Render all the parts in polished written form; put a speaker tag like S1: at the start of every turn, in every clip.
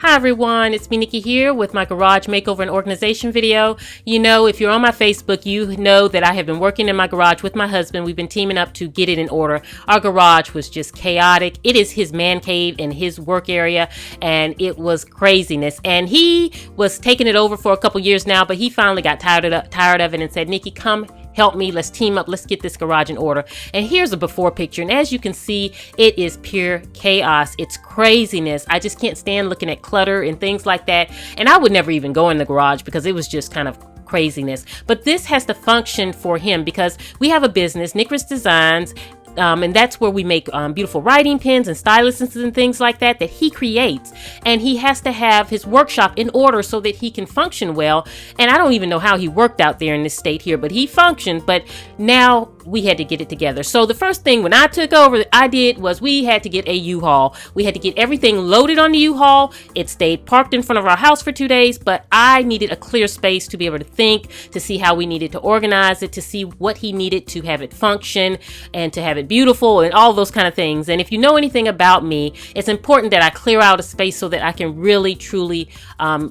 S1: Hi everyone, it's me Nikki here with my garage makeover and organization video. You know, if you're on my Facebook, you know that I have been working in my garage with my husband. We've been teaming up to get it in order. Our garage was just chaotic. It is his man cave and his work area, and it was craziness. And he was taking it over for a couple years now, but he finally got tired of it and said, Nikki, come help me, let's team up, let's get this garage in order. And here's a before picture, and as you can see, it is pure chaos. It's craziness. I just can't stand looking at clutter and things like that, and I would never even go in the garage because it was just kind of craziness. But this has to function for him because we have a business, Nikki's Designs, and that's where we make beautiful writing pens and styluses and things like that he creates. And he has to have his workshop in order so that he can function well. And I don't even know how he worked out there in this state here, but he functioned. But now we had to get it together. So the first thing when I took over, I did was we had to get a U-Haul. We had to get everything loaded on the U-Haul. It stayed parked in front of our house for 2 days, but I needed a clear space to be able to think, to see how we needed to organize it, to see what he needed to have it function and to have it beautiful and all those kind of things. And if you know anything about me, it's important that I clear out a space so that I can really truly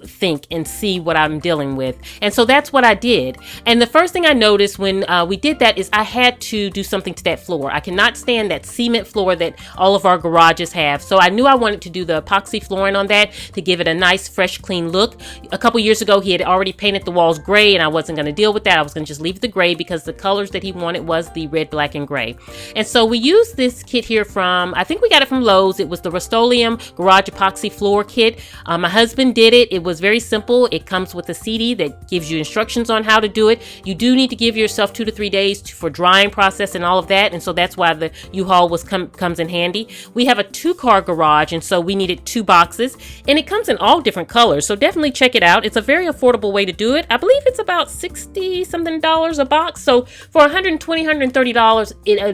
S1: think and see what I'm dealing with. And so that's what I did. And the first thing I noticed when we did that is I had to do something to that floor. I cannot stand that cement floor that all of our garages have. So I knew I wanted to do the epoxy flooring on that to give it a nice, fresh, clean look. A couple years ago, he had already painted the walls gray, and I wasn't going to deal with that. I was going to just leave the gray because the colors that he wanted was the red, black, and gray. And so we used this kit here from, I think we got it from Lowe's. It was the Rust-Oleum Garage Epoxy Floor Kit. My husband did it. It was very simple. It comes with a CD that gives you instructions on how to do it. You do need to give yourself 2 to 3 days for drying process and all of that. And so that's why the U-Haul comes in handy. We have a 2-car garage, and so we needed 2 boxes, and it comes in all different colors. So definitely check it out. It's a very affordable way to do it. I believe it's about $60 something a box. So for $120, $130,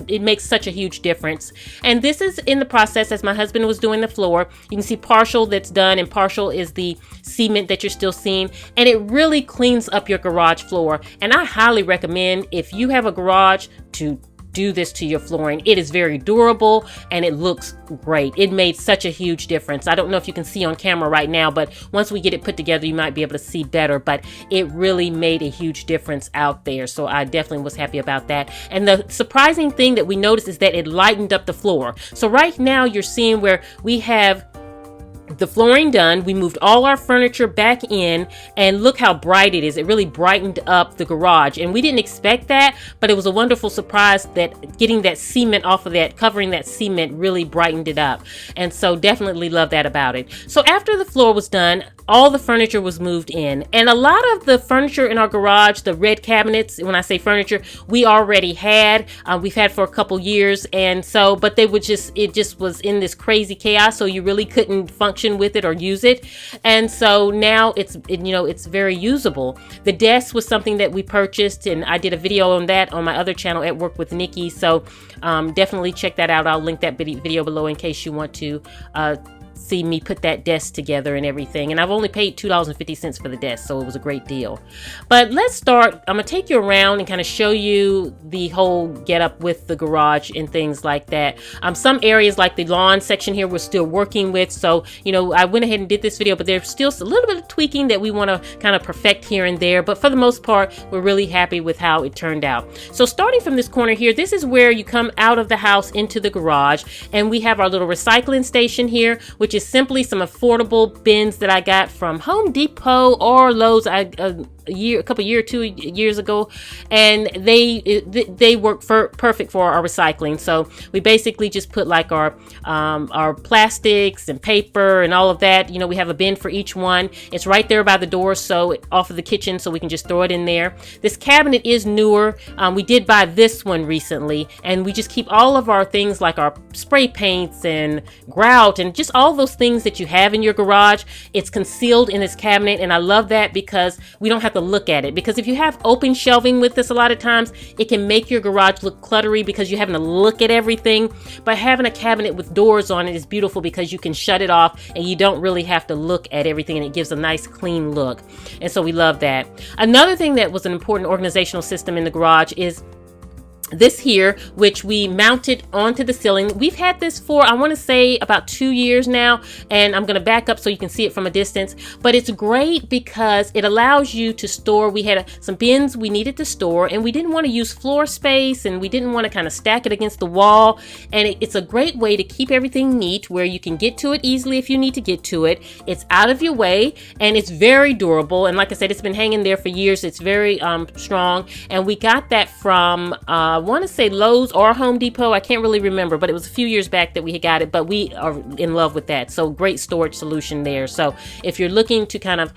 S1: it makes such a huge difference. And this is in the process as my husband was doing the floor. You can see partial that's done, and partial is the cement that you're still seeing, and it really cleans up your garage floor. And I highly recommend, if you have a garage, to do this to your flooring. It is very durable and it looks great. It made such a huge difference. I don't know if you can see on camera right now, but once we get it put together, you might be able to see better, but it really made a huge difference out there. So I definitely was happy about that. And the surprising thing that we noticed is that it lightened up the floor. So right now you're seeing where we have the flooring done. We moved all our furniture back in, and look how bright it is. It really brightened up the garage, and we didn't expect that, but it was a wonderful surprise that getting that cement off of that, covering that cement, really brightened it up. And so definitely love that about it. So after the floor was done, all the furniture was moved in, and a lot of the furniture in our garage, the red cabinets, when I say furniture, we already had, we've had for a couple years. And so, but they would it just was in this crazy chaos, so you really couldn't function with it or use it. And so now it's very usable. The desk was something that we purchased, and I did a video on that on my other channel, At Work with Nikki. So definitely check that out. I'll link that video below in case you want to see me put that desk together and everything. And I've only paid $2.50 for the desk, so it was a great deal. But let's start. I'm gonna take you around and kind of show you the whole get up with the garage and things like that. Some areas like the lawn section here we're still working with, so I went ahead and did this video, but there's still a little bit of tweaking that we want to kind of perfect here and there. But for the most part, we're really happy with how it turned out. So starting from this corner here, this is where you come out of the house into the garage, and we have our little recycling station here, which is simply some affordable bins that I got from Home Depot or Lowe's a couple 2 years ago, and they work perfect for our recycling. So we basically just put like our plastics and paper and all of that. We have a bin for each one. It's right there by the door, so off of the kitchen, so we can just throw it in there. This cabinet is newer. We did buy this one recently, and we just keep all of our things like our spray paints and grout and just all those things that you have in your garage. It's concealed in this cabinet, and I love that because we don't have to look at it. Because if you have open shelving with this, a lot of times it can make your garage look cluttery because you're having to look at everything. But having a cabinet with doors on it is beautiful because you can shut it off and you don't really have to look at everything, and it gives a nice clean look. And so we love that. Another thing that was an important organizational system in the garage is this here, which we mounted onto the ceiling. We've had this for, I want to say, about 2 years now, and I'm going to back up so you can see it from a distance. But it's great because it allows you to store. We had some bins we needed to store, and we didn't want to use floor space, and we didn't want to kind of stack it against the wall. And it's a great way to keep everything neat, where you can get to it easily if you need to get to it. It's out of your way, and it's very durable. And like I said, it's been hanging there for years. It's very strong, and we got that from I want to say Lowe's or Home Depot. I can't really remember, but it was a few years back that we had got it, but we are in love with that. So great storage solution there. So if you're looking to kind of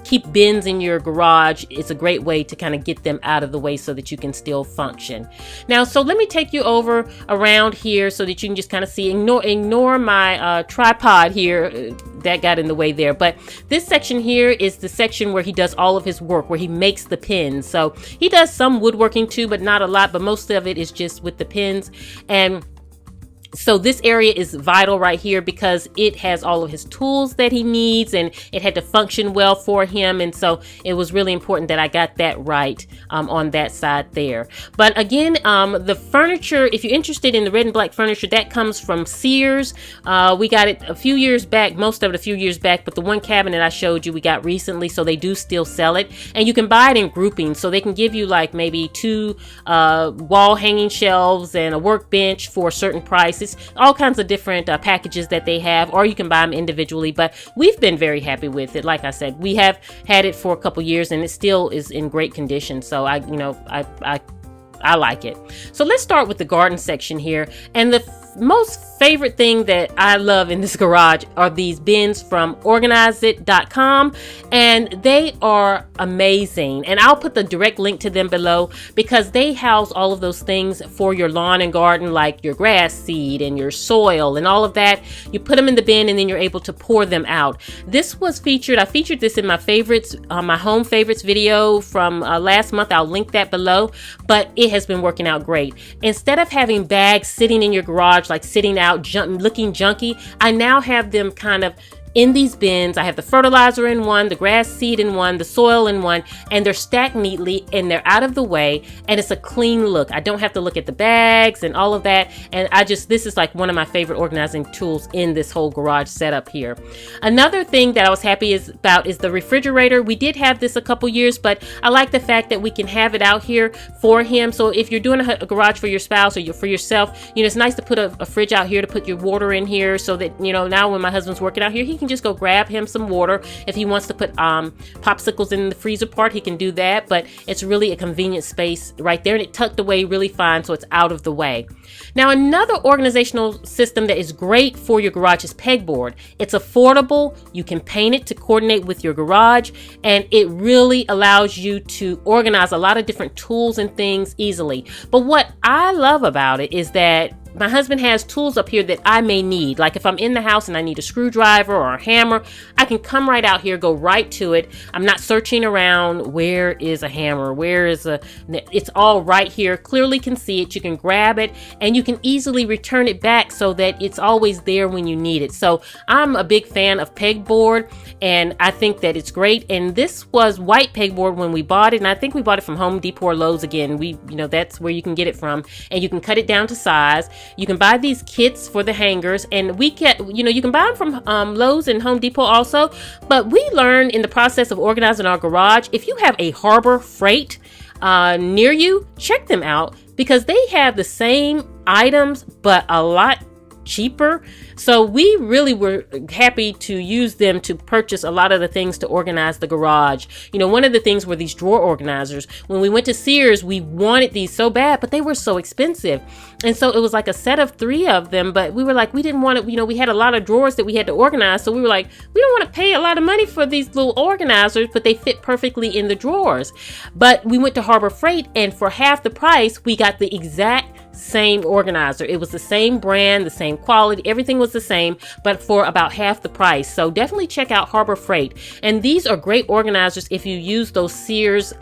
S1: keep bins in your garage, it's a great way to kind of get them out of the way so that you can still function. Now, so let me take you over around here so that you can just kind of see. Ignore my tripod here that got in the way there, but this section here is the section where he does all of his work, where he makes the pins. So he does some woodworking too, but not a lot, but most of it is just with the pins. And so this area is vital right here because it has all of his tools that he needs, and it had to function well for him. And so it was really important that I got that right on that side there. But again, the furniture, if you're interested in the red and black furniture, that comes from Sears. We got it a few years back, most of it a few years back, but the one cabinet I showed you we got recently, so they do still sell it. And you can buy it in groupings, so they can give you like maybe 2 wall hanging shelves and a workbench for a certain price. It's all kinds of different packages that they have, or you can buy them individually, but we've been very happy with it. Like I said, we have had it for a couple years and it still is in great condition. So I like it. So let's start with the garden section here. And the most favorite thing that I love in this garage are these bins from organizeit.com, and they are amazing. And I'll put the direct link to them below because they house all of those things for your lawn and garden, like your grass seed and your soil and all of that. You put them in the bin and then you're able to pour them out. This was featured, I featured this in my favorites, my home favorites video from last month. I'll link that below, but it has been working out great. Instead of having bags sitting in your garage, like sitting out looking junky, I now have them kind of in these bins. I have the fertilizer in one, the grass seed in one, the soil in one, and they're stacked neatly and they're out of the way, and it's a clean look. I don't have to look at the bags and all of that, and this is like one of my favorite organizing tools in this whole garage setup here. Another thing that I was happy about is the refrigerator. We did have this a couple years, but I like the fact that we can have it out here for him. So if you're doing a garage for your spouse or for yourself, it's nice to put a fridge out here to put your water in here, so that now when my husband's working out here, he can just go grab him some water. If he wants to put popsicles in the freezer part, he can do that, but it's really a convenient space right there, and it tucked away really fine, so it's out of the way. Now, another organizational system that is great for your garage is pegboard. It's affordable. You can paint it to coordinate with your garage, and it really allows you to organize a lot of different tools and things easily. But what I love about it is that my husband has tools up here that I may need. Like if I'm in the house and I need a screwdriver or a hammer, I can come right out here, go right to it. I'm not searching around, where is a hammer, it's all right here. Clearly can see it. You can grab it and you can easily return it back so that it's always there when you need it. So I'm a big fan of pegboard, and I think that it's great. And this was white pegboard when we bought it, and I think we bought it from Home Depot or Lowe's again. That's where you can get it from, and you can cut it down to size. You can buy these kits for the hangers, and you can buy them from Lowe's and Home Depot also. But we learned in the process of organizing our garage, if you have a Harbor Freight near you, check them out because they have the same items but a lot cheaper. So we really were happy to use them to purchase a lot of the things to organize the garage. One of the things were these drawer organizers. When we went to Sears, we wanted these so bad, but they were so expensive. And so it was like a set of 3 of them, but we were like, we didn't want it. We had a lot of drawers that we had to organize. So we were like, we don't want to pay a lot of money for these little organizers, but they fit perfectly in the drawers. But we went to Harbor Freight, and for half the price, we got the exact same organizer. It was the same brand, the same quality, everything was the same, but for about half the price. So definitely check out Harbor Freight. And these are great organizers if you use those Sears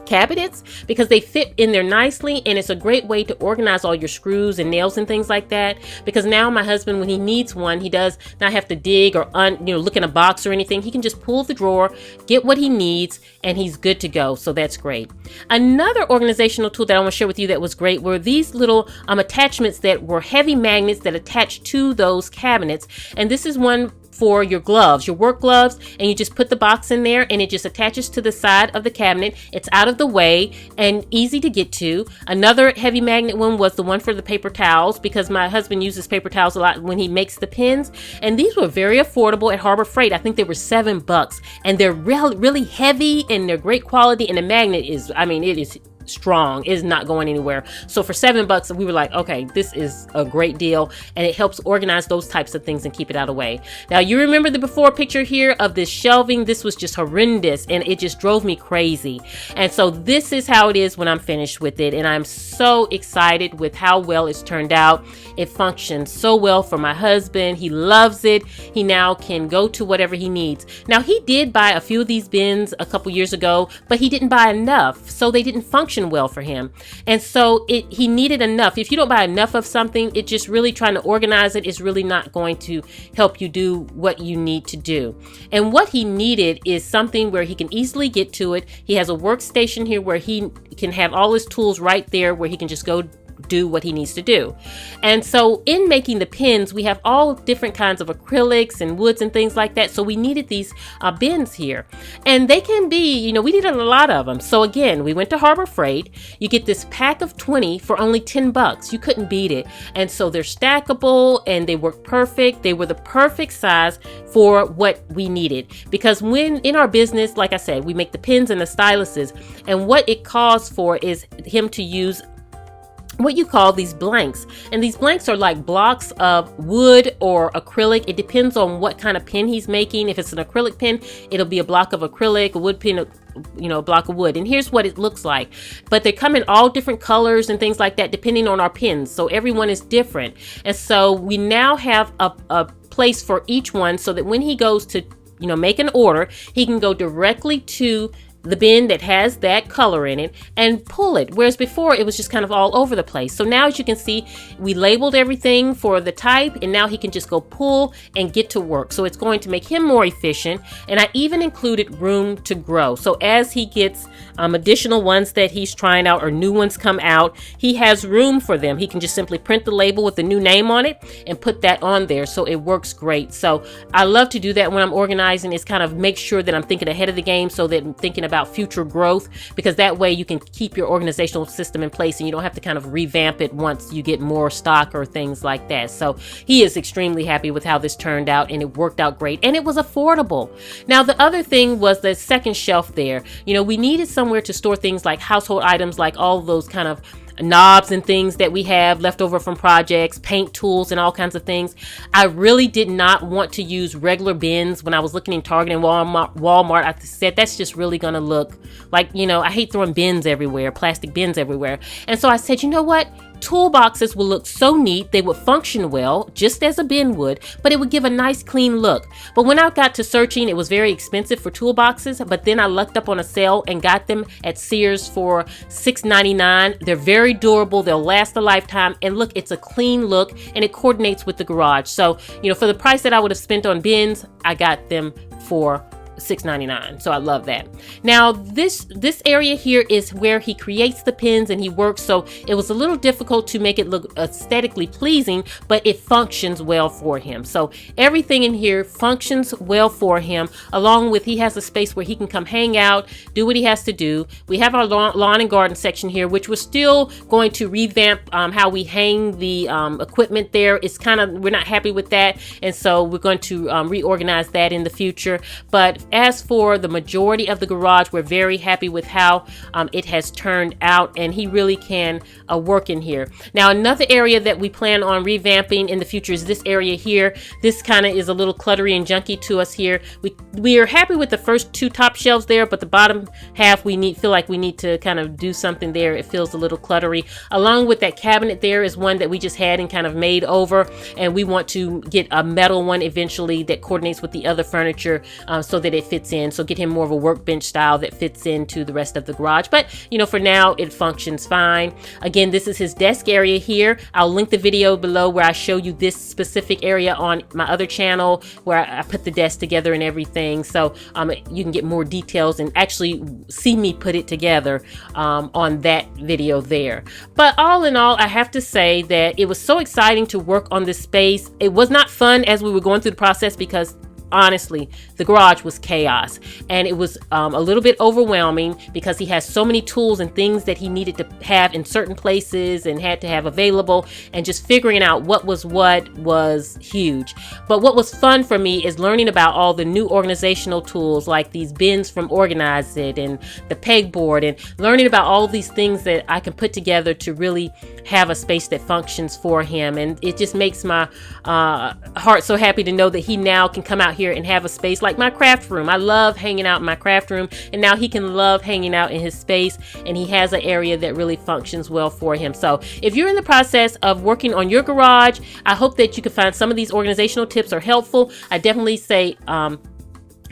S1: cabinets because they fit in there nicely, and it's a great way to organize all your screws and nails and things like that. Because now my husband, when he needs one, he does not have to dig or look in a box or anything. He can just pull the drawer, get what he needs, and he's good to go. So that's great. Another organizational tool that I want to share with you that was great were these little attachments that were heavy magnets that attach to those cabinets. And this is one for your gloves, your work gloves, and you just put the box in there and it just attaches to the side of the cabinet. It's out of the way and easy to get to. Another heavy magnet one was the one for the paper towels, because my husband uses paper towels a lot when he makes the pins, and these were very affordable at Harbor Freight. I think they were $7, and they're really heavy and they're great quality, and the magnet is, it is strong, is not going anywhere. So for $7 we were like, okay, this is a great deal, and it helps organize those types of things and keep it out of the way. Now, you remember the before picture here of this shelving. This was just horrendous and it just drove me crazy, and so this is how it is when I'm finished with it, and I'm so excited with how well it's turned out. It functions so well for my husband. He loves it. He now can go to whatever he needs. Now, he did buy a few of these bins a couple years ago, but he didn't buy enough, so they didn't function well for him. And so he needed enough. If you don't buy enough of something, it just really trying to organize it is really not going to help you do what you need to do. And what he needed is something where he can easily get to it. He has a workstation here where he can have all his tools right there, where he can just go do what he needs to do. And so in making the pins, we have all different kinds of acrylics and woods and things like that. So we needed these bins here, and they can be, we needed a lot of them. So again, we went to Harbor Freight. You get this pack of 20 for only $10. You couldn't beat it. And so they're stackable and they work perfect. They were the perfect size for what we needed, because when in our business, like I said, we make the pins and the styluses, and what it calls for is him to use what you call these blanks. And these blanks are like blocks of wood or acrylic. It depends on what kind of pen he's making. If it's an acrylic pen, it'll be a block of acrylic. A wood pen, a block of wood. And here's what it looks like. But they come in all different colors and things like that, depending on our pens. So everyone is different. And so we now have a place for each one, so that when he goes to, make an order, he can go directly to the bin that has that color in it and pull it, whereas before it was just kind of all over the place. So now, as you can see, we labeled everything for the type, and now he can just go pull and get to work. So it's going to make him more efficient. And I even included room to grow, so as he gets additional ones that he's trying out or new ones come out, he has room for them. He can just simply print the label with the new name on it and put that on there, so it works great. So I love to do that when I'm organizing, is kind of make sure that I'm thinking ahead of the game, so that I'm thinking about future growth, because that way you can keep your organizational system in place and you don't have to kind of revamp it once you get more stock or things like that. So he is extremely happy with how this turned out, and it worked out great, and it was affordable. Now, the other thing was the second shelf there. We needed somewhere to store things like household items, like all those kind of knobs and things that we have left over from projects, paint tools, and all kinds of things. I really did not want to use regular bins. When I was looking in Target and Walmart, I said that's just really gonna look like, I hate throwing bins everywhere, plastic bins everywhere. And so I said, you know what? Toolboxes will look so neat. They would function well, just as a bin would, but it would give a nice clean look. But when I got to searching, it was very expensive for toolboxes, but then I lucked up on a sale and got them at Sears for $6.99. They're very durable. They'll last a lifetime. And look, it's a clean look, and it coordinates with the garage. So, for the price that I would have spent on bins, I got them for $6.99. So I love that. Now this area here is where he creates the pins and he works. So it was a little difficult to make it look aesthetically pleasing, but it functions well for him. So everything in here functions well for him, along with he has a space where he can come hang out, do what he has to do. We have our lawn and garden section here, which we're still going to revamp how we hang the equipment there. It's we're not happy with that. And so we're going to reorganize that in the future. But as for the majority of the garage, we're very happy with how it has turned out, and he really can work in here. Now, another area that we plan on revamping in the future is this area here. This kind of is a little cluttery and junky to us here. We are happy with the first two top shelves there, but the bottom half feel like we need to kind of do something there. It feels a little cluttery. Along with that cabinet there is one that we just had and kind of made over, and we want to get a metal one eventually that coordinates with the other furniture, so that it fits in. So get him more of a workbench style that fits into the rest of the garage. But, you know, for now, it functions fine. Again, this is his desk area here. I'll link the video below where I show you this specific area on my other channel where I put the desk together and everything. So you can get more details and actually see me put it together on that video there. But all in all, I have to say that it was so exciting to work on this space. It was not fun as we were going through the process because honestly, the garage was chaos, and it was a little bit overwhelming because he has so many tools and things that he needed to have in certain places and had to have available, and just figuring out what was huge. But what was fun for me is learning about all the new organizational tools like these bins from Organize It and the pegboard, and learning about all these things that I can put together to really have a space that functions for him. And it just makes my heart so happy to know that he now can come out here and have a space like my craft room. I love hanging out in my craft room, and now he can love hanging out in his space, and he has an area that really functions well for him. So if you're in the process of working on your garage, I hope that you can find some of these organizational tips are helpful. I definitely say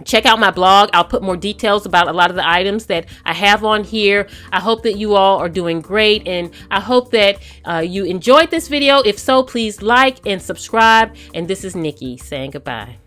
S1: check out my blog. I'll put more details about a lot of the items that I have on here. I hope that you all are doing great, and I hope that you enjoyed this video. If so, please like and subscribe. And this is Nikki saying goodbye.